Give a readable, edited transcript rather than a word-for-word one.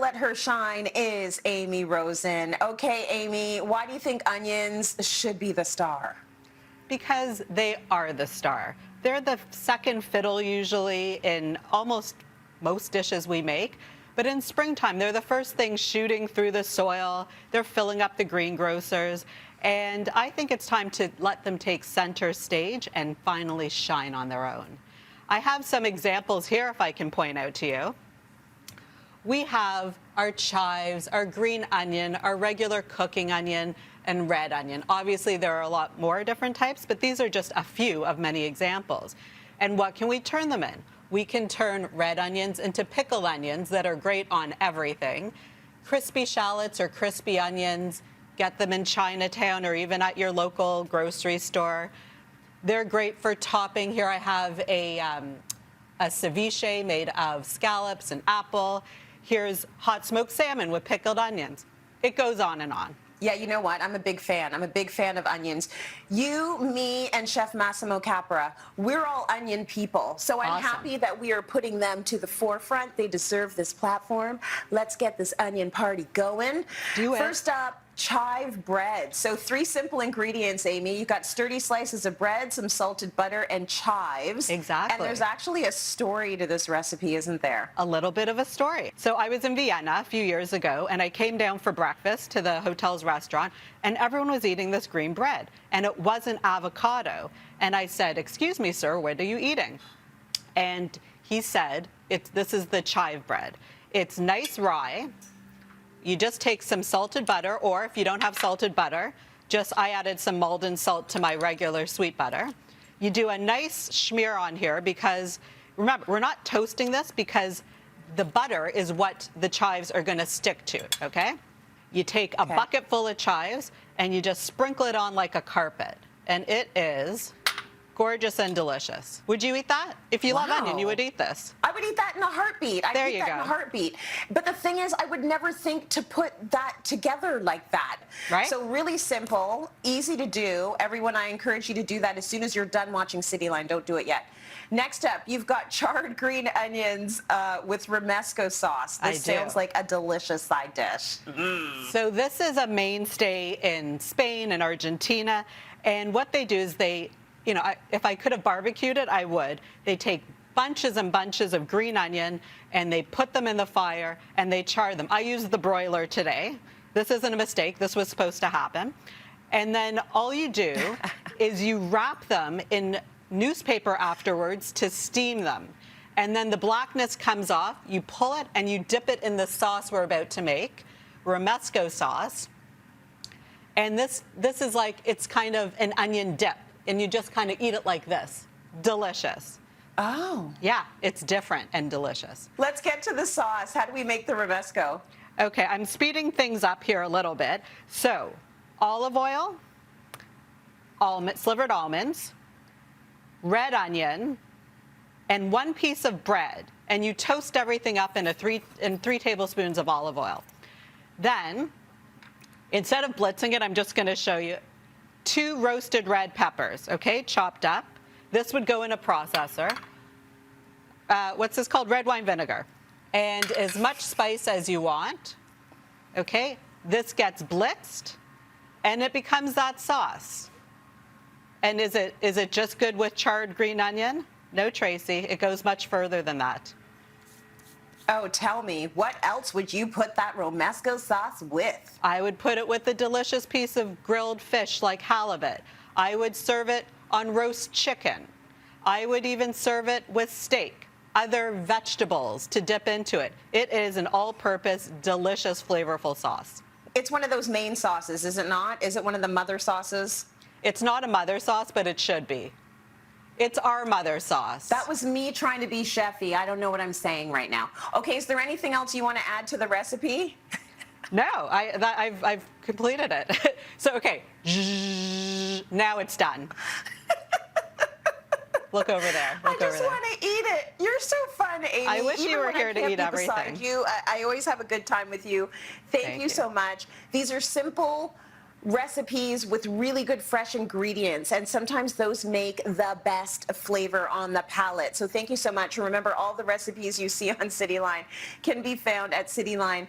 let her shine is Amy Rosen. Okay, Amy, why do you think onions should be the star? Because they are the star. They're the second fiddle usually in almost most dishes we make. But in springtime, they're the first thing shooting through the soil. They're filling up the greengrocers. And I think it's time to let them take center stage and finally shine on their own. I have some examples here if I can point out to you. We have our chives, our green onion, our regular cooking onion, and red onion. Obviously, there are a lot more different types, but these are just a few of many examples. And what can we turn them in? We can turn red onions into pickled onions that are great on everything. Crispy shallots or crispy onions, get them in Chinatown or even at your local grocery store. They're great for topping. Here I have a ceviche made of scallops and apple. Here's hot smoked salmon with pickled onions. It goes on and on. Yeah, you know what? I'm a big fan. I'm a big fan of onions. You, me, and Chef Massimo Capra, we're all onion people. So I'm happy that we are putting them to the forefront. They deserve this platform. Let's get this onion party going. Do it. First up, chive bread. So 3 simple ingredients, Amy. You've got sturdy slices of bread, some salted butter, and chives. Exactly. And there's actually a story to this recipe, isn't there? A little bit of a story. So I was in Vienna a few years ago, and I came down for breakfast to the hotel's restaurant, and everyone was eating this green bread, and it wasn't avocado. And I said, "Excuse me, sir, what are you eating?" And he said, this is the chive bread. It's nice rye. You just take some salted butter, or if you don't have salted butter, I added some Malden salt to my regular sweet butter. You do a nice smear on here because, remember, we're not toasting this because the butter is what the chives are going to stick to, okay? You take a bucket full of chives and you just sprinkle it on like a carpet. And it is gorgeous and delicious. Would you eat that? If you love onion, you would eat this. I would eat that in a heartbeat. I'd eat that in a heartbeat. But the thing is, I would never think to put that together like that. Right. So really simple, easy to do. Everyone, I encourage you to do that as soon as you're done watching Cityline. Don't do it yet. Next up, you've got charred green onions with romesco sauce. This sounds like a delicious side dish. So this is a mainstay in Spain and Argentina. And what they do is if I could have barbecued it, I would. They take bunches and bunches of green onion and they put them in the fire and they char them. I used the broiler today. This isn't a mistake. This was supposed to happen. And then all you do is you wrap them in newspaper afterwards to steam them. And then the blackness comes off. You pull it and you dip it in the sauce we're about to make, romesco sauce. And this is like, it's kind of an onion dip. And you just kind of eat it like this. Delicious. Oh. Yeah, it's different and delicious. Let's get to the sauce. How do we make the romesco? Okay, I'm speeding things up here a little bit. So, olive oil, slivered almonds, red onion, and 1 piece of bread. And you toast everything up in 3 tablespoons of olive oil. Then, instead of blitzing it, I'm just going to show you 2 roasted red peppers, okay, chopped up. This would go in a processor. What's this called? Red wine vinegar. And as much spice as you want, okay? This gets blitzed, and it becomes that sauce. And is it just good with charred green onion? No, Tracy, it goes much further than that. Oh, tell me, what else would you put that romesco sauce with? I would put it with a delicious piece of grilled fish like halibut. I would serve it on roast chicken. I would even serve it with steak, other vegetables to dip into it. It is an all-purpose, delicious, flavorful sauce. It's one of those main sauces, is it not? Is it one of the mother sauces? It's not a mother sauce, but it should be. It's our mother sauce. That was me trying to be chefy. I don't know what I'm saying right now. Okay, is there anything else you want to add to the recipe? No, I've completed it. So, okay, now it's done. Look over there. I just want to eat it. You're so fun, Amy. I wish you were here to eat everything. I always have a good time with you. Thank you so much. These are simple, recipes with really good fresh ingredients, and sometimes those make the best flavor on the palate. So thank you so much. Remember, all the recipes you see on Cityline can be found at cityline.tv.